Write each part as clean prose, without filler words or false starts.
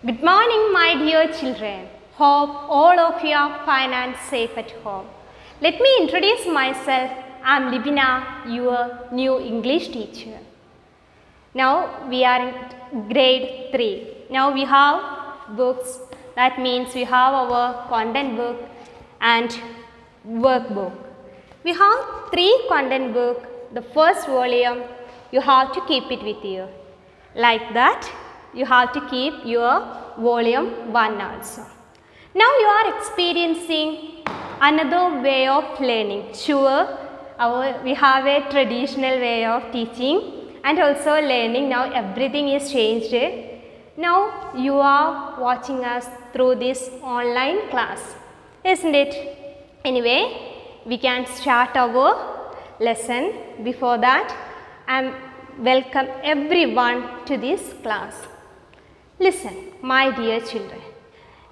Good morning, my dear children. Hope all of you are fine and safe at home. Let me introduce myself. I am Libina, your new English teacher. Now we are in grade 3. Now we have books. That means we have our content book and workbook. We have 3 content book. The first volume, you have to keep it with you. Like that, you have to keep your volume 1 also. Now you are experiencing another way of learning. Sure, we have a traditional way of teaching and also learning. Now everything is changed. Now you are watching us through this online class, isn't it? Anyway, we can start our lesson. Before that, I welcome everyone to this class. Listen, my dear children.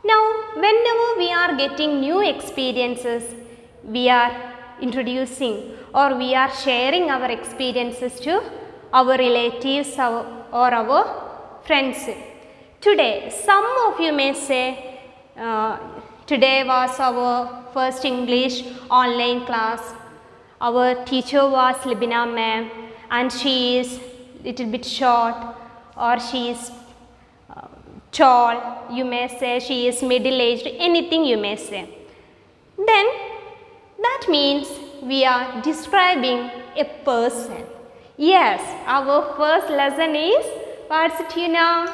Now, whenever we are getting new experiences, we are introducing or we are sharing our experiences to our relatives or our friends. Today, some of you may say, today was our first English online class. Our teacher was Libina ma'am and she is little bit short or she is tall, you may say she is middle aged, anything you may say. Then that means we are describing a person. Yes, our first lesson is, what's it you know?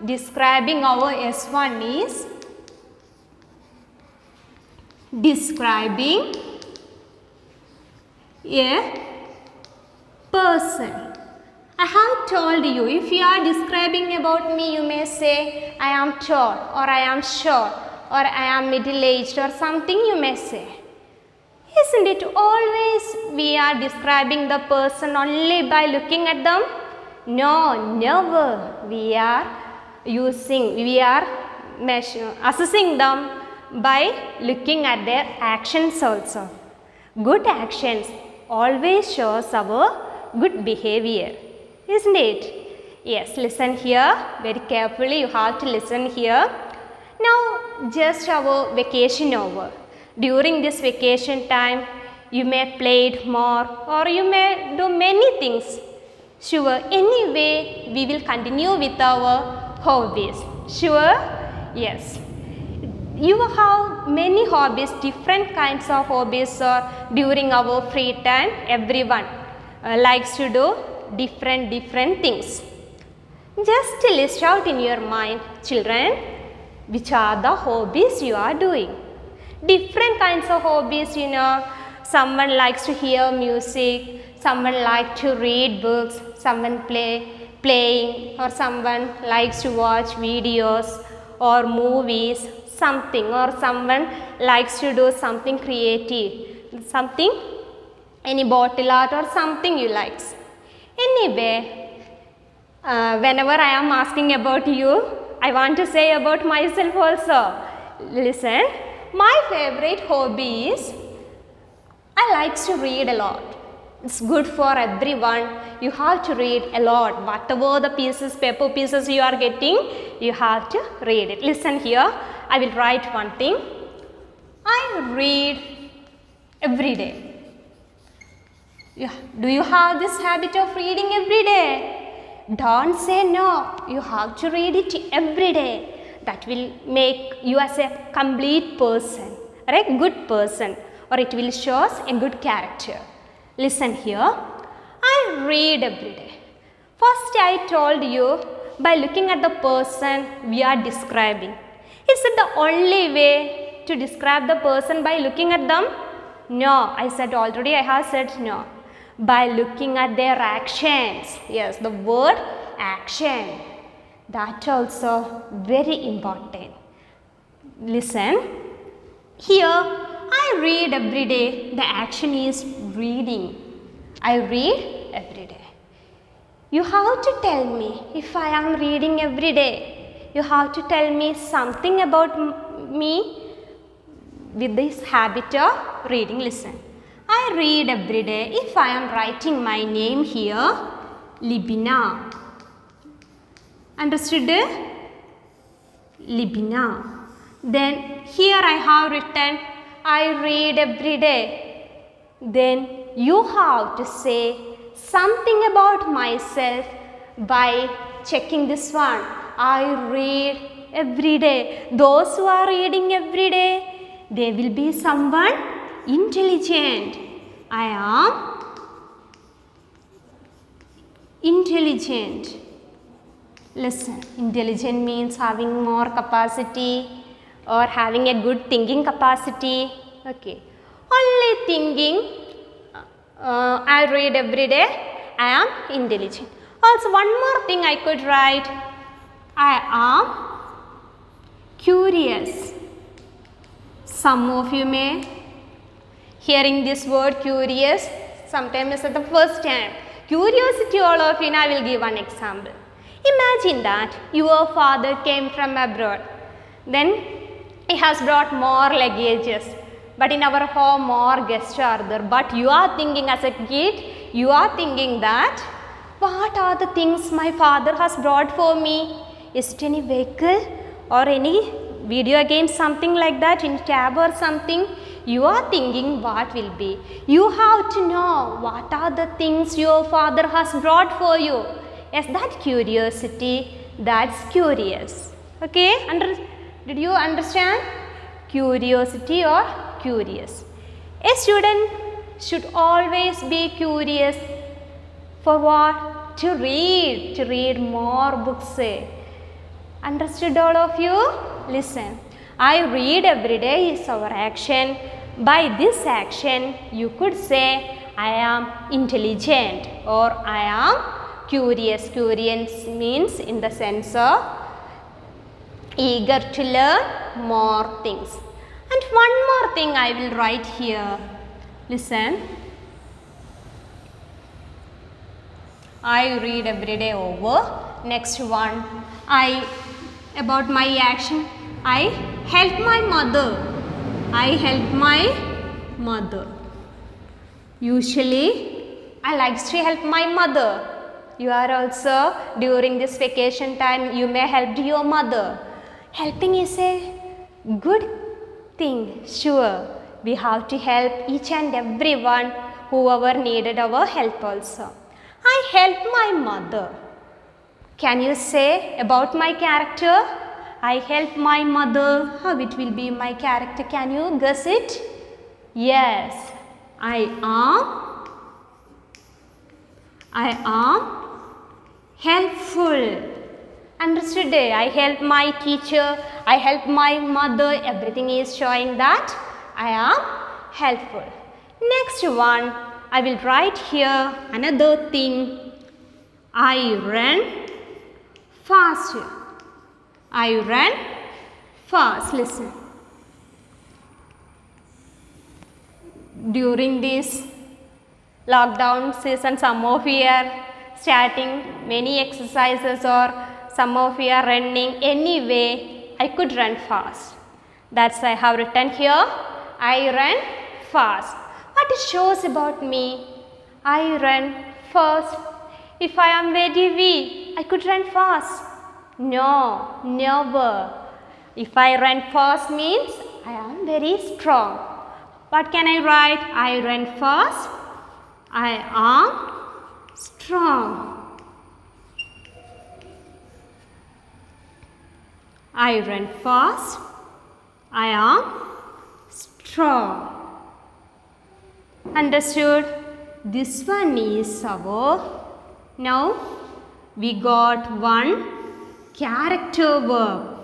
Describing our S1 is describing a person. I have told you, if you are describing about me, you may say, I am tall or I am short or I am middle aged or something you may say. Isn't it always we are describing the person only by looking at them? No, never. We are assessing them by looking at their actions also. Good actions always shows our good behavior. Isn't it? Yes, listen here very carefully. You have to listen here. Now, just our vacation over. During this vacation time, you may play more or you may do many things. Sure, anyway, we will continue with our hobbies. Sure? Yes. You have many hobbies, different kinds of hobbies during our free time. Everyone likes to do different things. Just list out in your mind, children, which are the hobbies you are doing. Different kinds of hobbies, you know. Someone likes to hear music, someone likes to read books, someone playing, or someone likes to watch videos or movies, something, or someone likes to do something creative, something, any bottle art or something you likes. Anyway, whenever I am asking about you, I want to say about myself also. Listen, my favorite hobby is, I like to read a lot. It's good for everyone. You have to read a lot. Whatever the paper pieces you are getting, you have to read it. Listen here, I will write one thing. I read every day. Yeah. Do you have this habit of reading every day? Don't say no. You have to read it every day. That will make you as a complete person or a good person, or it will show us a good character. Listen here. I read every day. First I told you, by looking at the person we are describing. Is it the only way to describe the person by looking at them? No, I said already, I have said no. By looking at their actions. Yes, the word action. That also very important. Listen. Here, I read every day. The action is reading. I read every day. You have to tell me if I am reading every day. You have to tell me something about me with this habit of reading. Listen. I read every day. If I am writing my name here, Libina. Understood? Libina. Then here I have written I read every day. Then you have to say something about myself by checking this one. I read every day. Those who are reading every day, they will be someone intelligent. I am intelligent. Listen, intelligent means having more capacity or having a good thinking capacity. Okay. Only thinking, I read every day, I am intelligent. Also, one more thing I could write, I am curious. Some of you may hearing this word curious, sometimes at the first time. Curiosity, all of you, I will give one example. Imagine that your father came from abroad. Then he has brought more luggages. But in our home more guests are there. But you are thinking as a kid, you are thinking that what are the things my father has brought for me? Is it any vehicle or any video game, something like that, in tab or something? You are thinking what will be. You have to know what are the things your father has brought for you. Yes, that curiosity, that's curious. Okay, did you understand? Curiosity or curious. A student should always be curious. For what? To read more books. Understood, all of you? Listen, I read every day is our action. By this action, you could say I am intelligent or I am curious. Curious means in the sense of eager to learn more things. And one more thing I will write here. Listen. I read every day over. Next one. About my action. I help my mother. I help my mother. Usually, I like to help my mother. You are also, during this vacation time, you may help your mother. Helping is a good thing, sure. We have to help each and everyone, whoever needed our help also. I help my mother. Can you say about my character? I help my mother. How it will be my character? Can you guess it? Yes, I am helpful. Understood? I help my teacher, I help my mother. Everything is showing that I am helpful. Next one, I will write here another thing. I run fast. I run fast. Listen. During this lockdown season, some of you are starting many exercises or some of you are running. Anyway, I could run fast. That's why I have written here, I run fast. What it shows about me? I run fast. If I am very weak, I could run fast. No, never. If I run fast means I am very strong. What can I write? I run fast. I am strong. I run fast. I am strong. Understood? This one is our. Now we got one character verb.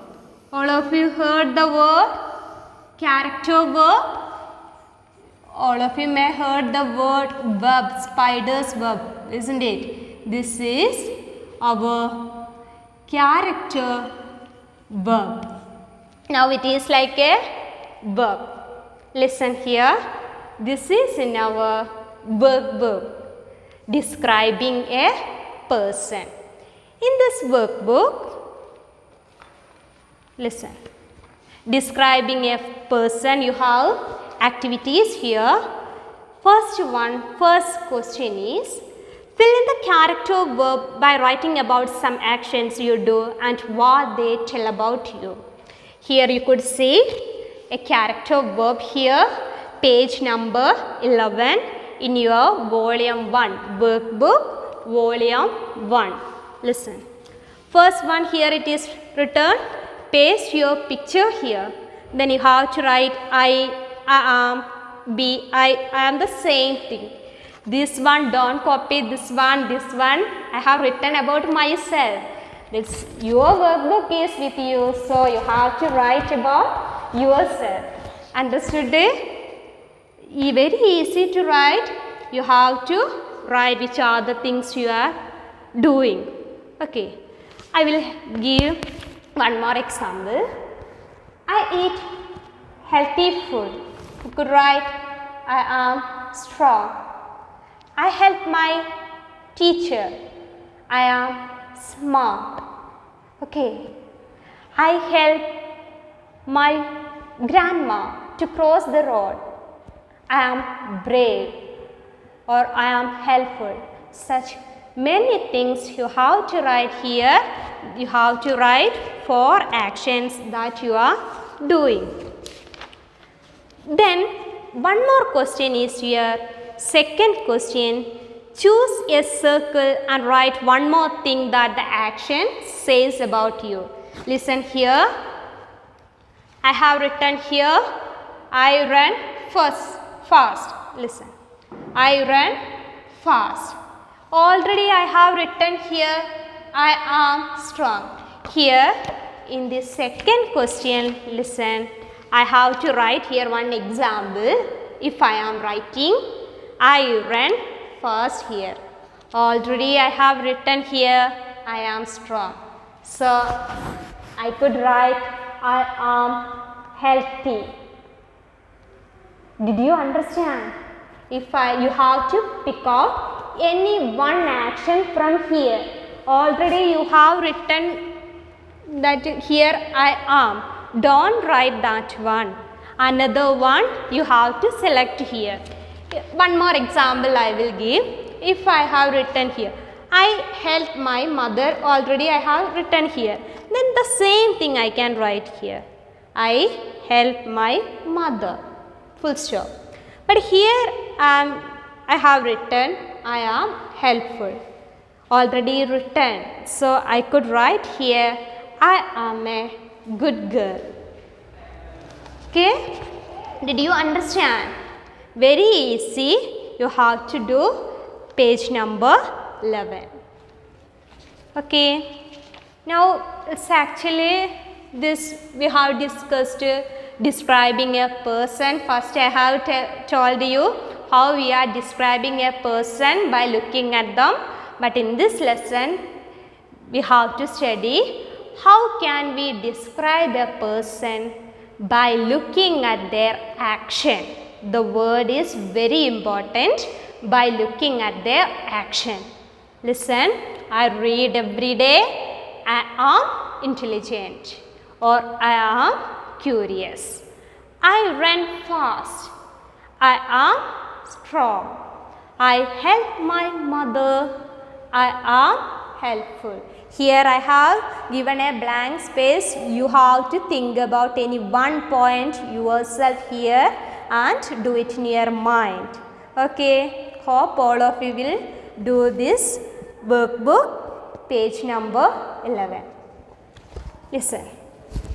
All of you heard the word character verb? All of you may heard the word verb, spider's verb, isn't it? This is our character verb. Now it is like a verb. Listen here. This is in our workbook describing a person. In this workbook, listen. Describing a person, you have activities here. First question is, fill in the character verb by writing about some actions you do and what they tell about you. Here you could see a character verb here, page number 11 in your volume 1, workbook volume 1. Listen. First one, here it is written, paste your picture here. Then you have to write I am, be, I am the same thing. This one don't copy, this one I have written about myself. This, your workbook is with you, so you have to write about yourself. Understood? Very easy to write. You have to write which are the things you are doing. Okay. I will give one more example. I eat healthy food. You could write, I am strong. I help my teacher. I am smart. Okay. I help my grandma to cross the road. I am brave, or I am helpful. Such many things you have to write here. You have to write 4 actions that you are doing. Then one more question is here. Second question, choose a circle and write one more thing that the action says about you. Listen here. I have written here, I run fast. Listen. I run fast. Already I have written here, I am strong. Here in the second question, listen, I have to write here one example. If I am writing, I run fast here. Already I have written here, I am strong. So I could write, I am healthy. Did you understand? You have to pick out any one action from here. Already you have written that here I am. Don't write that one. Another one you have to select here. One more example I will give. If I have written here, I help my mother, already I have written here. Then the same thing I can write here. I help my mother. Full stop. But here I have written, I am helpful. Already written. So I could write here, I am a good girl. Okay? Did you understand? Very easy. You have to do page number 11. Okay. Now it's actually this we have discussed describing a person. First I have told you how we are describing a person by looking at them. But in this lesson we have to study how can we describe a person by looking at their action. The word is very important, by looking at their action. Listen, I read every day, I am intelligent, or I am curious. I run fast, I am strong. I help my mother, I am helpful. Here I have given a blank space. You have to think about any one point yourself here and do it in your mind. Okay, hope all of you will do this workbook, page number 11. Listen.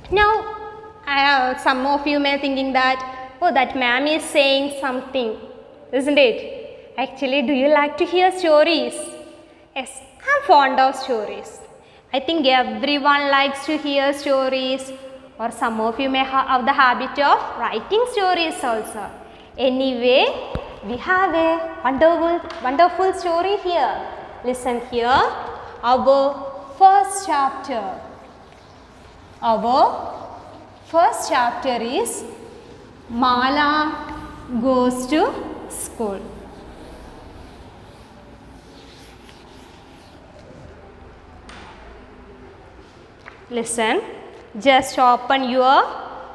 Now, some of you may thinking that, oh, that ma'am is saying something, isn't it? Actually, do you like to hear stories? Yes, I am fond of stories. I think everyone likes to hear stories, or some of you may have the habit of writing stories also. Anyway, we have a wonderful story here. Listen here, our first chapter. Our first chapter is Mala Goes to School. Listen, just open your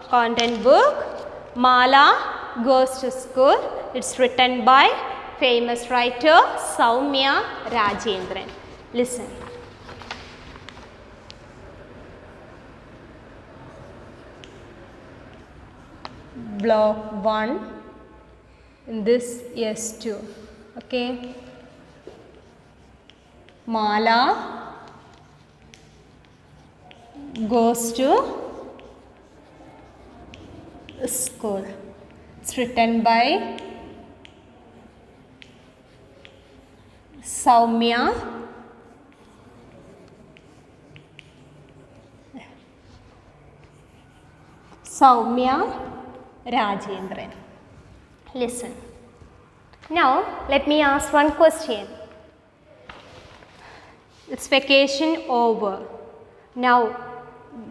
content book. Mala Goes to School. It's written by famous writer Soumya Rajendran. Listen. block 1, in this S2. Okay. Mala goes to school. It's written by Soumya Rajendran. Listen. Now let me ask one question. It's vacation over. Now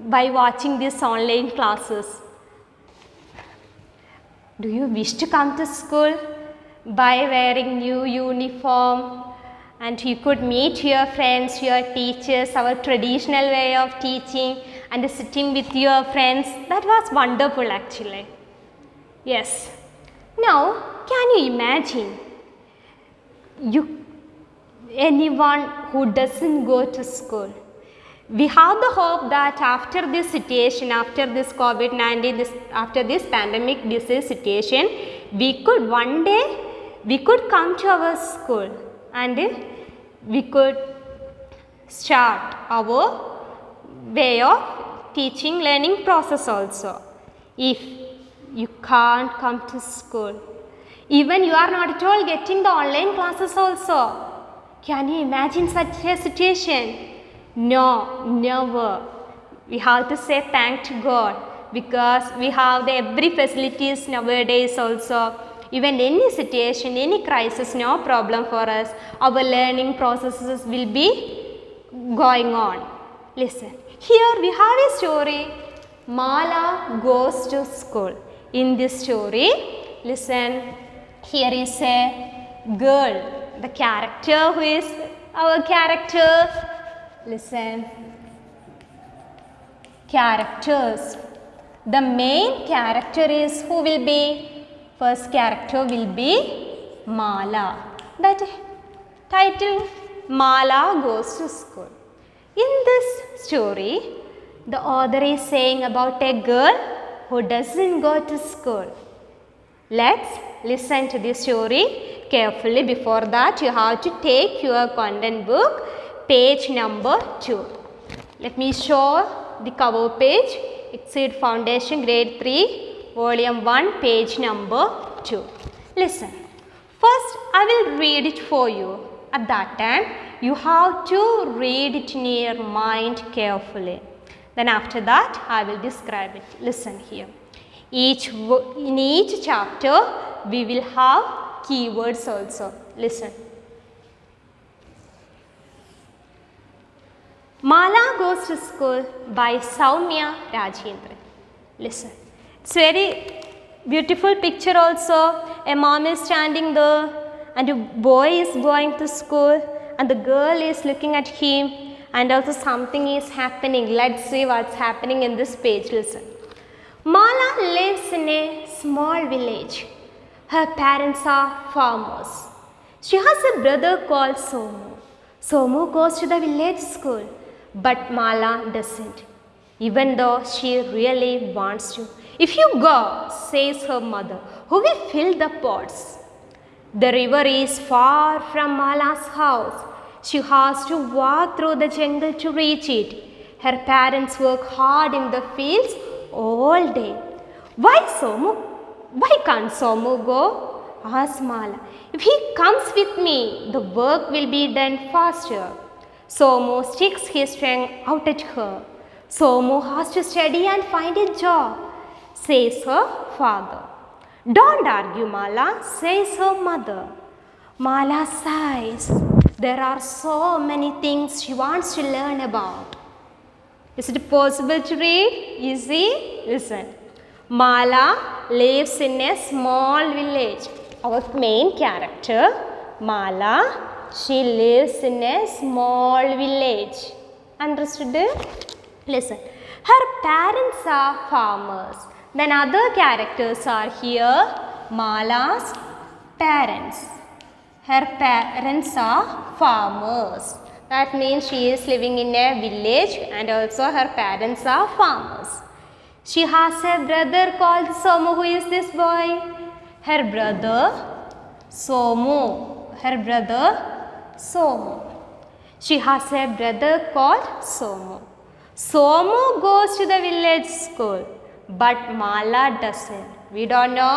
by watching these online classes, do you wish to come to school by wearing new uniform, and you could meet your friends, your teachers, our traditional way of teaching, and sitting with your friends? That was wonderful actually. Yes. Now can you imagine anyone who doesn't go to school? We have the hope that after this situation, after this COVID-19, after this pandemic disease situation, we could one day, we could come to our school and we could start our way of teaching, learning process also. If you can't come to school, even you are not at all getting the online classes also, can you imagine such a situation? No, never. We have to say thank to God, because we have the every facilities nowadays also. Even any situation, any crisis, no problem for us. Our learning processes will be going on. Listen, here we have a story. Mala goes to school. In this story, listen, here is a girl. The character, who is our character? Listen, characters. The main character is, who will be? First character will be Mala. That title, Mala goes to school. In this story, the author is saying about a girl who doesn't go to school. Let's listen to this story carefully. Before that, you have to take your content book, page number 2. Let me show the cover page. Exceed Foundation Grade 3, Volume 1, page number 2. Listen. First, I will read it for you. At that time, you have to read it in your mind carefully. Then after that, I will describe it. Listen here. In each chapter, we will have keywords also. Listen. Mala goes to school by Soumya Rajendran. Listen. It's very beautiful picture also. A mom is standing there and a boy is going to school and the girl is looking at him, and also something is happening. Let's see what's happening in this page. Listen. Mala lives in a small village. Her parents are farmers. She has a brother called Somu. Somu goes to the village school, but Mala doesn't, even though she really wants to. If you go, says her mother, who will fill the pots? The river is far from Mala's house. She has to walk through the jungle to reach it. Her parents work hard in the fields all day. Why can't Somu go? Asked Mala. If he comes with me, the work will be done faster. Somu sticks his tongue out at her. Somu has to study and find a job, says her father. Don't argue, Mala, says her mother. Mala sighs. There are so many things she wants to learn about. Is it possible to read? Easy? Listen. Mala lives in a small village. Our main character, Mala, she lives in a small village. Understood? Listen. Her parents are farmers. Then other characters are here. Mala's parents. Her parents are farmers. That means she is living in a village and also her parents are farmers. She has a brother called Somu. Who is this boy? Her brother Somu. Her brother Somu. She has a brother called Somu. Somu goes to the village school, but Mala doesn't. We don't know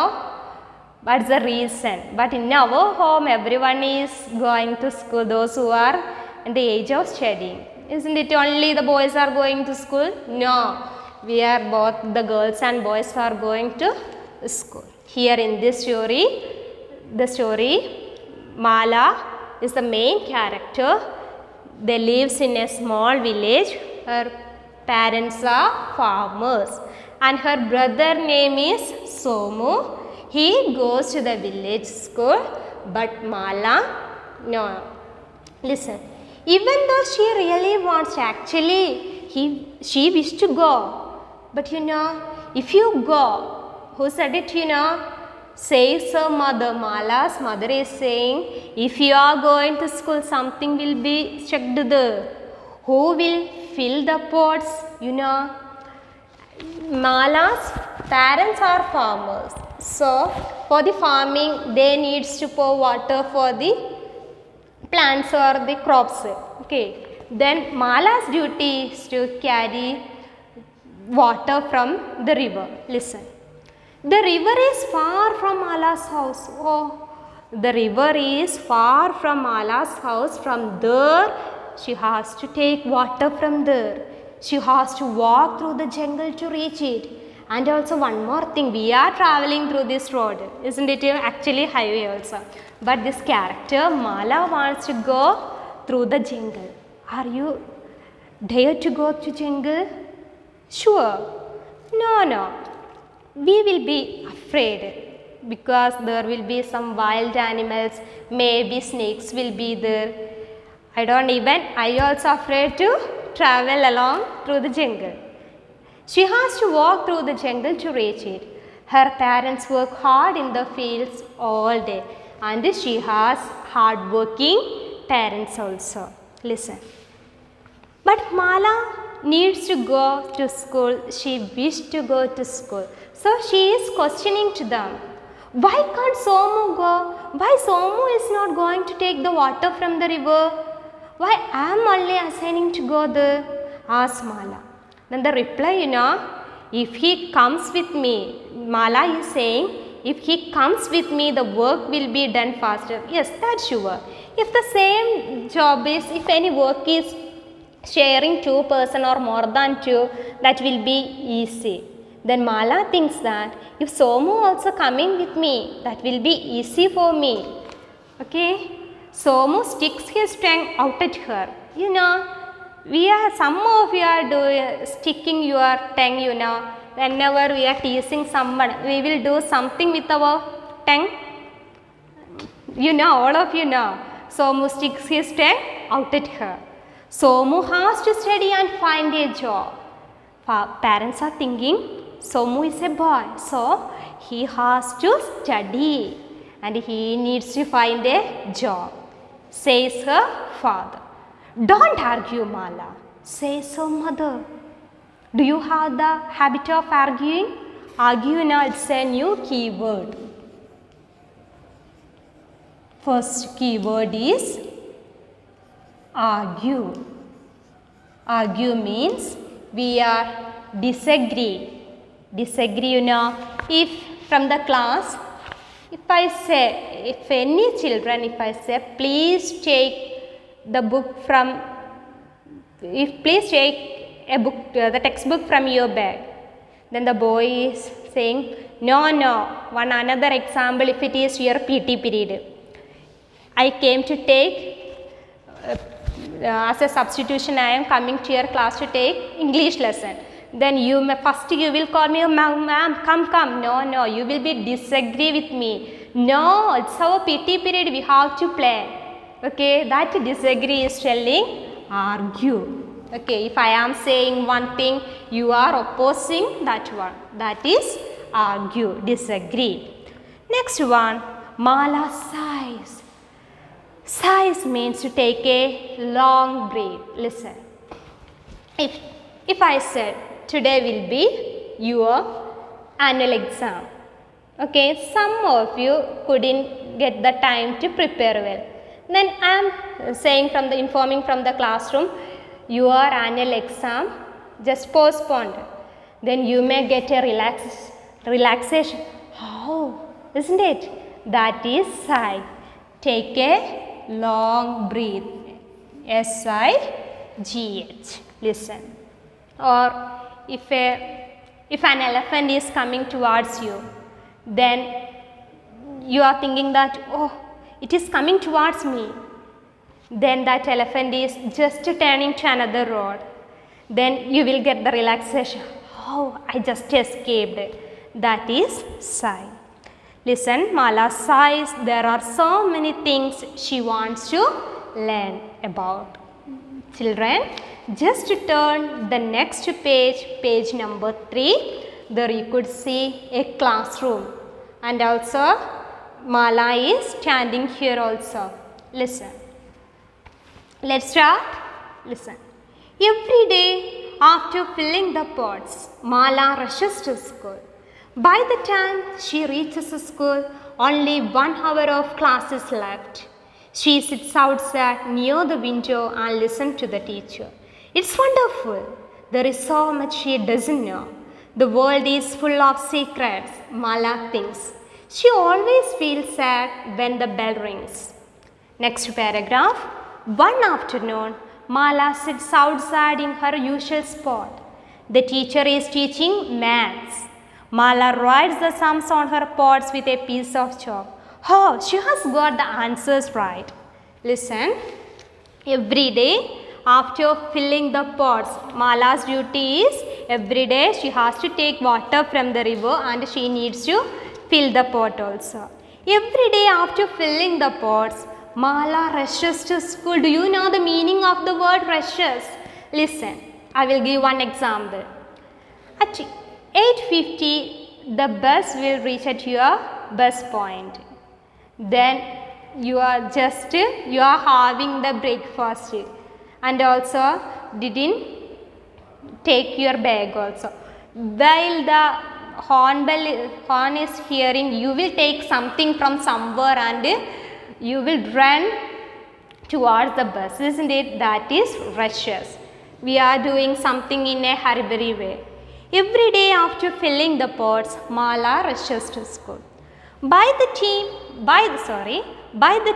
what's the reason. But in our home, everyone is going to school, those who are in the age of studying. Isn't it only the boys are going to school? No. We are both, the girls and boys are going to school. Here in this story, the story, Mala is the main character. They lives in a small village. Her parents are farmers and her brother name is Somu. He goes to the village school, but Mala, no. Listen, even though she really wants, actually she wished to go, but you know, if you go, who said it, you know? Says her mother. Mala's mother is saying, if you are going to school, something will be checked there. Who will fill the pots? You know, Mala's parents are farmers. So, for the farming, they needs to pour water for the plants or the crops. Okay. Then Mala's duty is to carry water from the river. Listen. The river is far from Mala's house. Oh, the river is far from Mala's house. From there, she has to take water from there. She has to walk through the jungle to reach it. And also one more thing, we are traveling through this road. Isn't it actually highway also? But this character, Mala, wants to go through the jungle. Are you dare to go to jungle? Sure. No. We will be afraid because there will be some wild animals, maybe snakes will be there. I also afraid to travel along through the jungle. She has to walk through the jungle to reach it. Her parents work hard in the fields all day and she has hard-working parents also. Listen. But Mala needs to go to school. She wished to go to school. So she is questioning to them. Why can't Somu go? Why Somu is not going to take the water from the river? Why I am only assigning to go there? Asked Mala. Then the reply, you know, if he comes with me, Mala is saying, if he comes with me, the work will be done faster. Yes, that's sure. If the same job is, if any work is sharing 2 person or more than 2, that will be easy. Then Mala thinks that if Somu also coming with me, that will be easy for me. Okay. Somu sticks his tongue out at her. You know, some of you are sticking your tongue, you know. Whenever we are teasing someone, we will do something with our tongue. You know, all of you know. Somu sticks his tongue out at her. Somu has to study and find a job. Parents are thinking, Somu is a boy, so he has to study and he needs to find a job, says her father. Don't argue, Mala, says her mother. Do you have the habit of arguing? Argue now, it's a new keyword. First keyword is argue. Argue means we are disagree. Disagree, you know, if from the class, if I say, if any children, if I say, please take the book from, please take a book, the textbook from your bag. Then the boy is saying, no. One another example, if it is your PT period. I came to take, as a substitution, I am coming to your class to take English lesson. Then first you will call me, ma'am, come. No, you will be disagree with me. No, it's our PT period, we have to play. Okay, that disagree is telling argue. Okay, if I am saying one thing, you are opposing that one. That is argue, disagree. Next one, Mala sighs. Sighs means to take a long breath. Listen. If I said, today will be your annual exam. Okay, some of you couldn't get the time to prepare well. Then I am saying informing from the classroom, your annual exam just postponed. Then you may get a relaxation. How? Isn't it? That is sigh. Take a long breath. S-I-G-H. Listen. Or if an elephant is coming towards you, then you are thinking that, oh, it is coming towards me. Then that elephant is just turning to another road. Then you will get the relaxation. Oh, I just escaped. That is sigh. Listen, Mala sighs. There are so many things she wants to learn about. Children, just turn the next page, page number 3. There you could see a classroom. And also, Mala is standing here also. Listen. Let's start. Listen. Every day after filling the pots, Mala rushes to school. By the time she reaches school, only 1 hour of class is left. She sits outside near the window and listens to the teacher. It's wonderful. There is so much she doesn't know. The world is full of secrets, Mala thinks. She always feels sad when the bell rings. Next paragraph. One afternoon, Mala sits outside in her usual spot. The teacher is teaching maths. Mala writes the sums on her pots with a piece of chalk. Oh, she has got the answers right. Listen. Every day after filling the pots, Mala's duty is every day she has to take water from the river and she needs to fill the pot also. Every day after filling the pots, Mala rushes to school. Do you know the meaning of the word rushes? Listen, I will give one example. At 8:50, the bus will reach at your bus point. Then you are having the breakfast and also didn't take your bag also. While the horn is hearing, you will take something from somewhere and you will run towards the bus, isn't it? That is rushes. We are doing something in a hurry way. Every day after filling the pots, Mala rushes to school. By the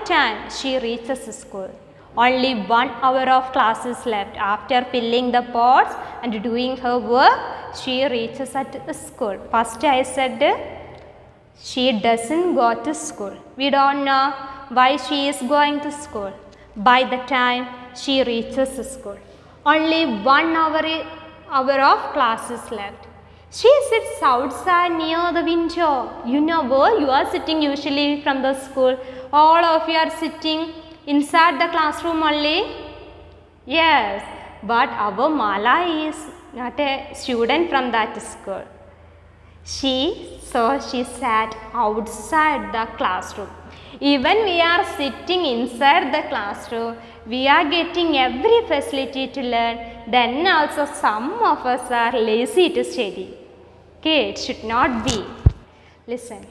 time she reaches school, only 1 hour of class is left. After filling the pots and doing her work, she reaches at the school. First I said she doesn't go to school. We don't know why she is going to school. By the time she reaches school, only 1 hour of class is left. She sits outside near the window. You know where you are sitting usually from the school. All of you are sitting inside the classroom only. Yes, but our Mala is not a student from that school. She sat outside the classroom. Even we are sitting inside the classroom, we are getting every facility to learn. Then also some of us are lazy to study. Okay, it should not be. Listen.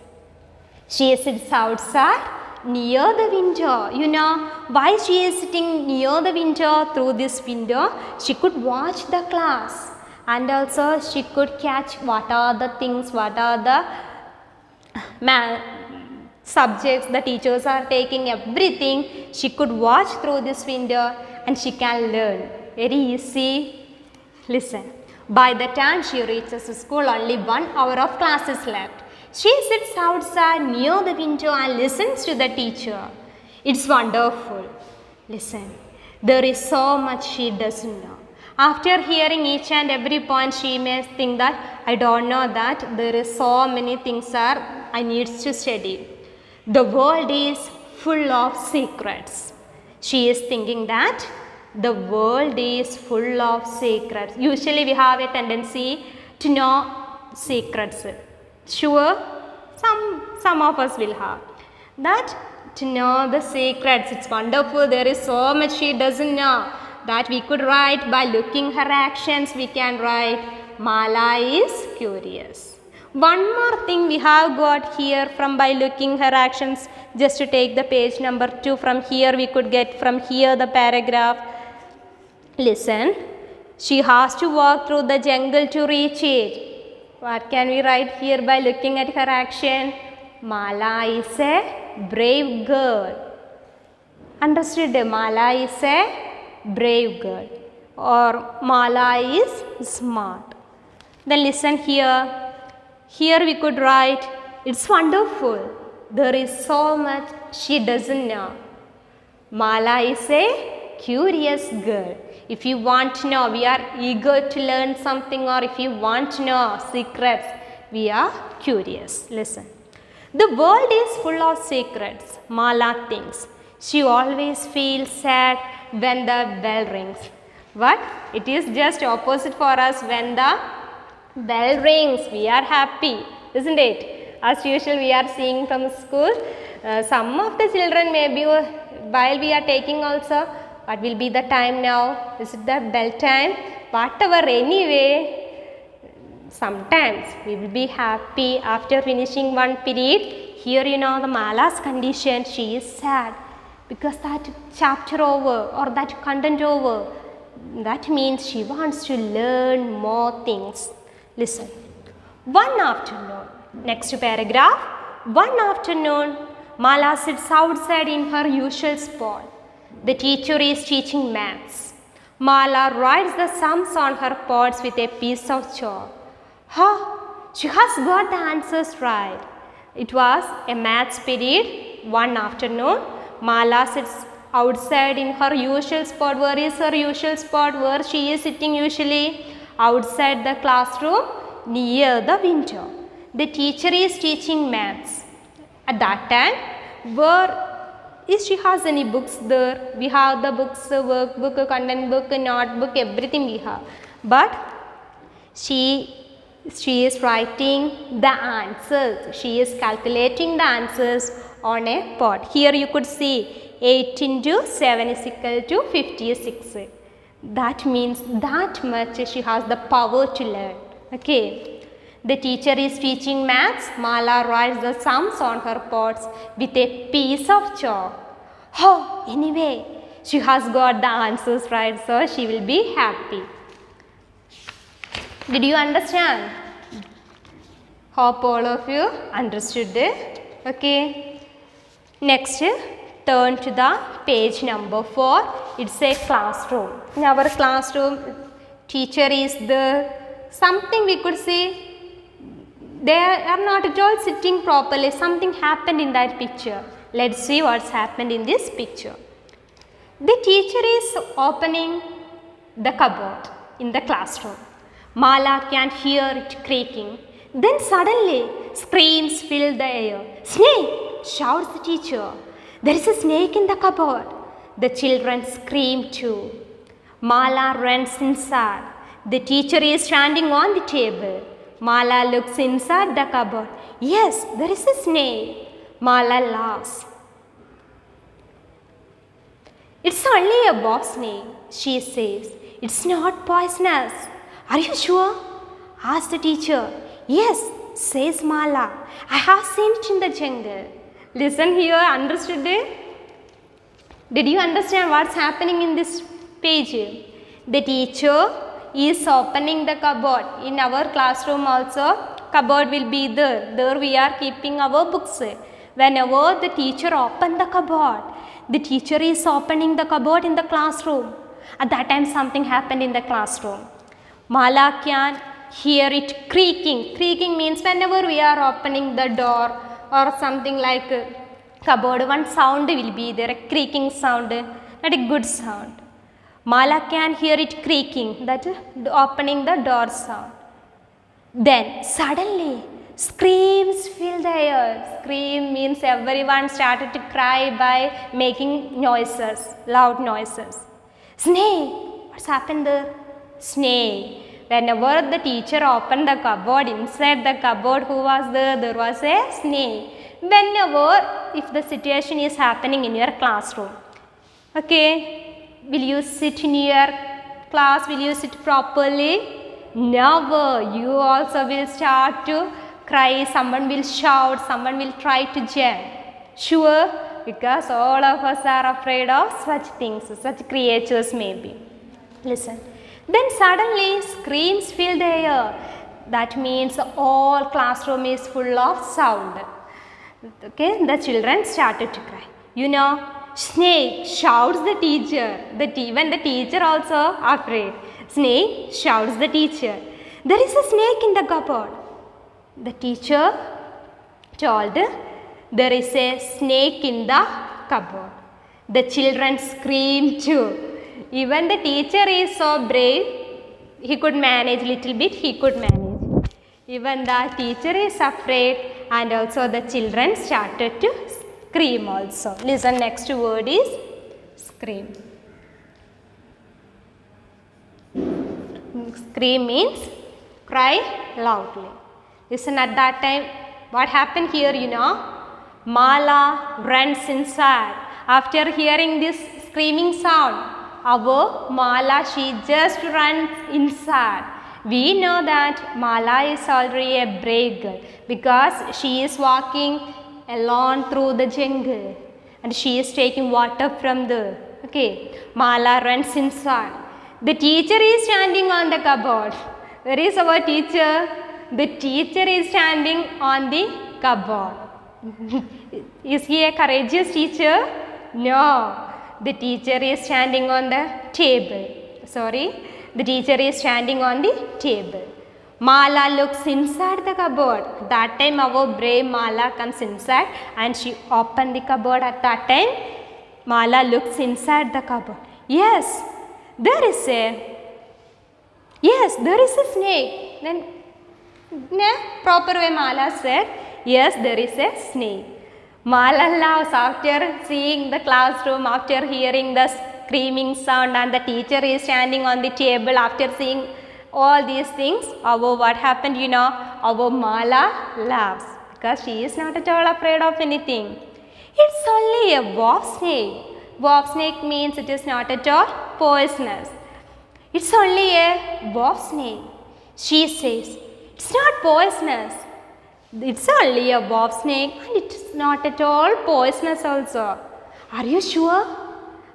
She sits outside near the window. You know why she is sitting near the window? Through this window, she could watch the class. And also she could catch what are the things, what are the subjects the teachers are taking, everything. She could watch through this window and she can learn. Very easy. Listen. By the time she reaches school, only 1 hour of class is left. She sits outside near the window and listens to the teacher. It's wonderful. Listen. There is so much she doesn't know. After hearing each and every point, she may think that I don't know that there is so many things I need to study. The world is full of secrets. She is thinking that the world is full of secrets. Usually we have a tendency to know secrets. Sure, some of us will have that, to know the secrets. It's wonderful. There is so much she doesn't know that we could write by looking her actions. We can write Mala is curious. One more thing we have got here from by looking her actions. Just to take the page number 2 from here, we could get from here the paragraph. Listen. She has to walk through the jungle to reach it. What can we write here by looking at her action? Mala is a brave girl. Understood? Mala is a brave girl, or Mala is smart. Then listen here. Here we could write, it's wonderful. There is so much she doesn't know. Mala is a curious girl. If you want to know, we are eager to learn something, or if you want to know secrets, we are curious. Listen. The world is full of secrets, Mala thinks. She always feels sad when the bell rings. But it is just opposite for us. When the bell rings, we are happy, isn't it? As usual, we are seeing from school, some of the children maybe while we are taking also, what will be the time now? Is it the bell time? Whatever, anyway, sometimes we will be happy after finishing one period. Here you know the Mala's condition, she is sad because that chapter over or that content over. That means she wants to learn more things. Listen. One afternoon, next paragraph. One afternoon, Mala sits outside in her usual spot. The teacher is teaching maths. Mala writes the sums on her pots with a piece of chalk. She has got the answers right. It was a maths period. One afternoon, Mala sits outside in her usual spot. Where is her usual spot? Where she is sitting usually? Outside the classroom, near the window. The teacher is teaching maths. At that time, where is she has any books there? We have the books, workbook, content book, notebook, everything we have. But she is writing the answers. She is calculating the answers on a pot. Here you could see 8 into 7 is equal to 56. That means that much she has the power to learn. Okay. The teacher is teaching maths. Mala writes the sums on her pots with a piece of chalk. Anyway, she has got the answers right, so she will be happy. Did you understand? Hope all of you understood it. Okay. Next, turn to the page number 4. It's a classroom. In our classroom, teacher is there. Something we could see, they are not at all sitting properly. Something happened in that picture. Let's see what's happened in this picture. The teacher is opening the cupboard in the classroom. Mala can hear it creaking. Then suddenly, screams fill the air. "Snake!" shouts the teacher. "There is a snake in the cupboard." The children scream too. Mala runs inside. The teacher is standing on the table. Mala looks inside the cupboard. Yes, there is a snake. Mala laughs. "It's only a box snake," she says. "It's not poisonous." "Are you sure?" asks the teacher. "Yes," says Mala. "I have seen it in the jungle." Listen here, understood it? Did you understand what's happening in this page? The teacher is opening the cupboard. In our classroom also, cupboard will be there. There we are keeping our books. Whenever the teacher opens the cupboard, the teacher is opening the cupboard in the classroom. At that time something happened in the classroom. Mala can hear it creaking. Creaking means whenever we are opening the door or something like cupboard, one sound will be there, a creaking sound, not a good sound. Mala can hear it creaking, that opening the door sound. Then suddenly screams fill the air. Scream means everyone started to cry by making noises, loud noises. "Snake!" What's happened there? Snake. Whenever the teacher opened the cupboard, inside the cupboard who was there? There was a snake. Whenever, if the situation is happening in your classroom, okay, will you sit in your class? Will you sit properly? Never. You also will start to cry, someone will shout, someone will try to jump. Sure, because all of us are afraid of such things, such creatures maybe. Listen. Then suddenly screams fill the air. That means all classroom is full of sound. Okay, the children started to cry. You know, snake, shouts the teacher. Even the teacher also afraid. Snake, shouts the teacher. There is a snake in the cupboard. The teacher told, there is a snake in the cupboard. The children screamed too. Even the teacher is so brave, he could manage little bit, he could manage. Even the teacher is afraid and also the children started to scream also. Listen, next word is scream. Scream means cry loudly. Listen, at that time, what happened here, you know? Mala runs inside. After hearing this screaming sound, our Mala, she just runs inside. We know that Mala is already a brave girl because she is walking alone through the jungle and she is taking water from there. Okay, Mala runs inside. The teacher is standing on the cupboard. Where is our teacher? The teacher is standing on the cupboard. Is he a courageous teacher? No. The teacher is standing on the table. Sorry. The teacher is standing on the table. Mala looks inside the cupboard. That time our brave Mala comes inside and she opened the cupboard. At that time, Mala looks inside the cupboard. Yes, there is a snake. Then in a proper way Mala said, yes, there is a snake. Mala laughs after seeing the classroom, after hearing the screaming sound and the teacher is standing on the table. After seeing all these things, what happened, you know? Our Mala laughs because she is not at all afraid of anything. It's only a wolf snake. Wolf snake means it is not at all poisonous. It's only a wolf snake. She says, it's not poisonous. It's only a wolf snake and it's not at all poisonous also. Are you sure?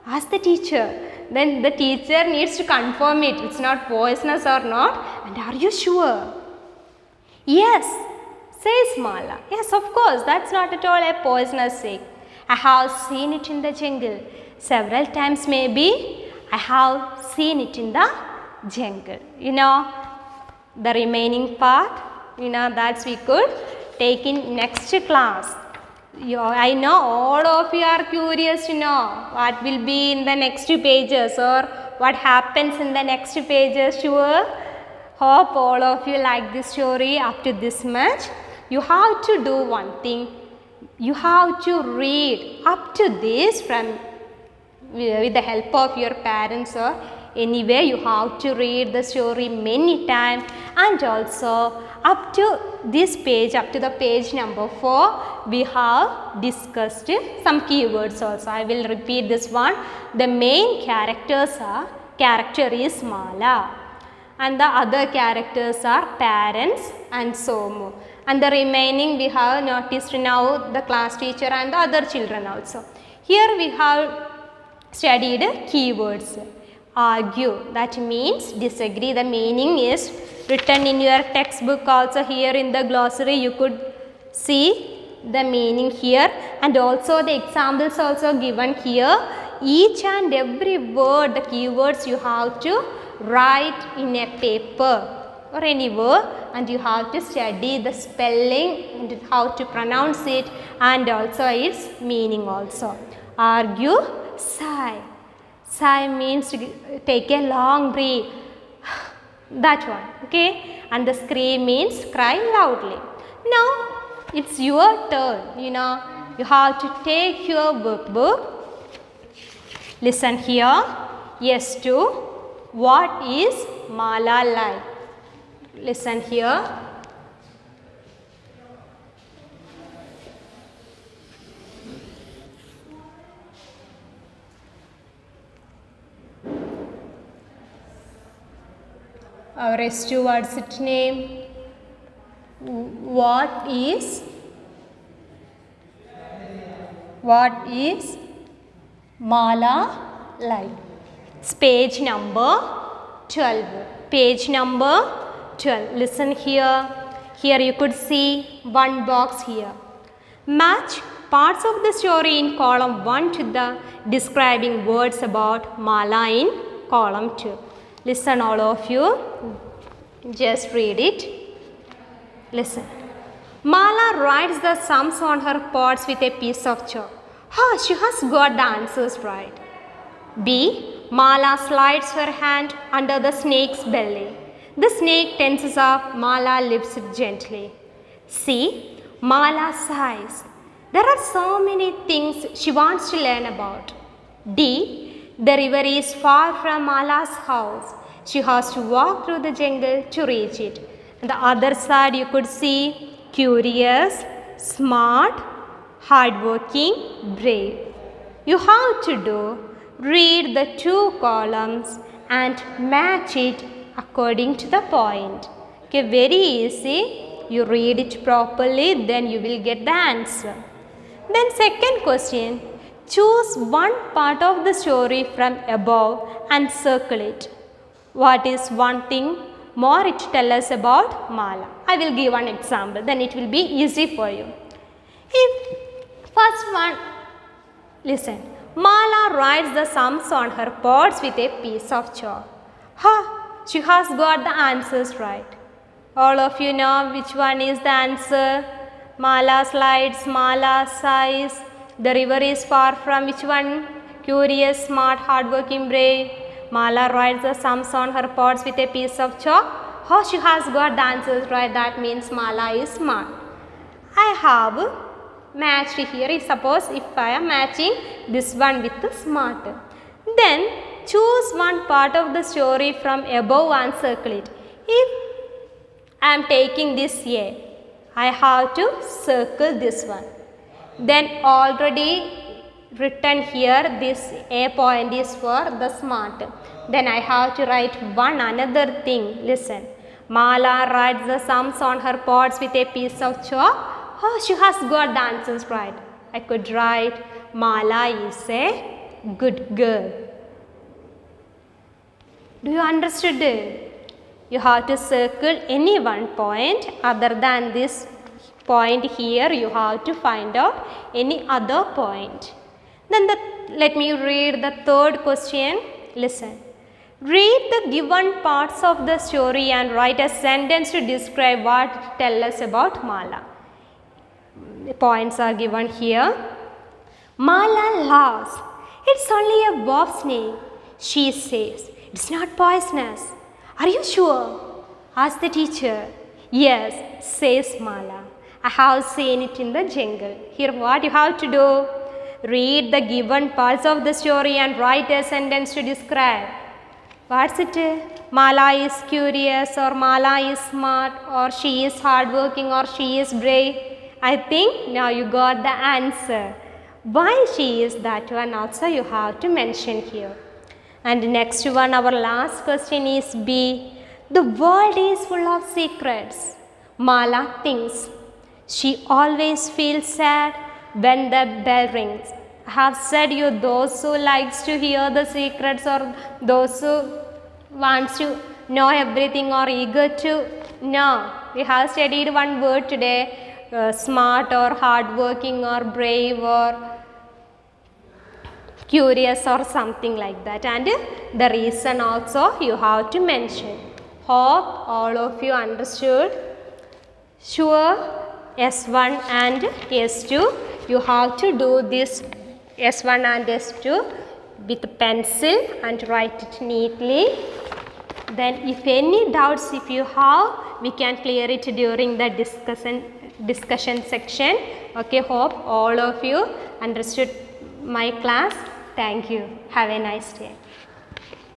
Ask the teacher. Then the teacher needs to confirm it. It's not poisonous or not. And are you sure? Yes, says Mala. Yes, of course, that's not at all a poisonous snake. I have seen it in the jungle. Several times maybe I have seen it in the jungle. You know, the remaining part, you know, that we could take in next class. I know all of you are curious to know what will be in the next pages or what happens in the next pages. Sure, hope all of you like this story up to this much. You have to do one thing. You have to read up to this from with the help of your parents or anyway. You have to read the story many times and also up to this page, up to the page number 4, we have discussed some keywords also. I will repeat this one. The main character is Mala and the other characters are parents and Somu. And the remaining we have noticed now the class teacher and the other children also. Here we have studied keywords. Argue, that means disagree. The meaning is written in your textbook also. Here in the glossary you could see the meaning here and also the examples also given here. Each and every word, the keywords you have to write in a paper or any word and you have to study the spelling and how to pronounce it and also its meaning also. Argue, sigh. Sigh means to take a long breath. That one, okay? And the scream means cry loudly. Now, it's your turn, you know. You have to take your workbook. Listen here. Yes to what is Mala like? Listen here. Our S2, what's its name? What is Mala like? It's page number 12. Page number 12. Listen here. Here you could see one box here. Match parts of the story in column 1 to the describing words about Mala in column 2. Listen all of you. Just read it. Listen. Mala writes the sums on her pots with a piece of chalk. She has got the answers right. B. Mala slides her hand under the snake's belly. The snake tenses up. Mala lifts it gently. C. Mala sighs. There are so many things she wants to learn about. D. The river is far from Mala's house. She has to walk through the jungle to reach it. On the other side you could see curious, smart, hardworking, brave. You have to do read the two columns and match it according to the point. Okay, very easy. You read it properly, then you will get the answer. Then second question, choose one part of the story from above and circle it. What is one thing more it tells us about Mala? I will give one example, then it will be easy for you. If first one, listen. Mala writes the sums on her pots with a piece of chalk. She has got the answers right. All of you know which one is the answer. Mala slides, Mala sighs. The river is far from which one? Curious, smart, hardworking, brave. Mala writes the sums on her pots with a piece of chalk. She has got the answers right. That means Mala is smart. I have matched here. Suppose if I am matching this one with the smart. Then choose one part of the story from above and circle it. If I am taking this A, I have to circle this one. Then already written here this A point is for the smart. Then I have to write one another thing. Listen. Mala writes the sums on her pots with a piece of chalk. She has got the answers right. I could write Mala is a good girl. Do you understood it? You have to circle any one point other than this point here. You have to find out any other point. Then let me read the third question. Listen. Read the given parts of the story and write a sentence to describe what it tells us about Mala. The points are given here. Mala laughs. It's only a bob snake. She says, it's not poisonous. Are you sure? Asked the teacher. Yes, says Mala. I have seen it in the jungle. Here what you have to do? Read the given parts of the story and write a sentence to describe. What's it? Mala is curious, or Mala is smart, or she is hardworking, or she is brave. I think now you got the answer. Why she is that one also you have to mention here. And next one, our last question is B. The world is full of secrets. Mala thinks. She always feels sad when the bell rings. I have said you those who likes to hear the secrets or those who wants to know everything or eager to know. We have studied one word today. Smart or hardworking or brave or curious or something like that, and the reason also you have to mention. Hope all of you understood. Sure, S1 and S2 you have to do this S1 and S2 with pencil and write it neatly. Then if any doubts if you have, we can clear it during the discussion section. Okay, hope all of you understood my class. Thank you. Have a nice day.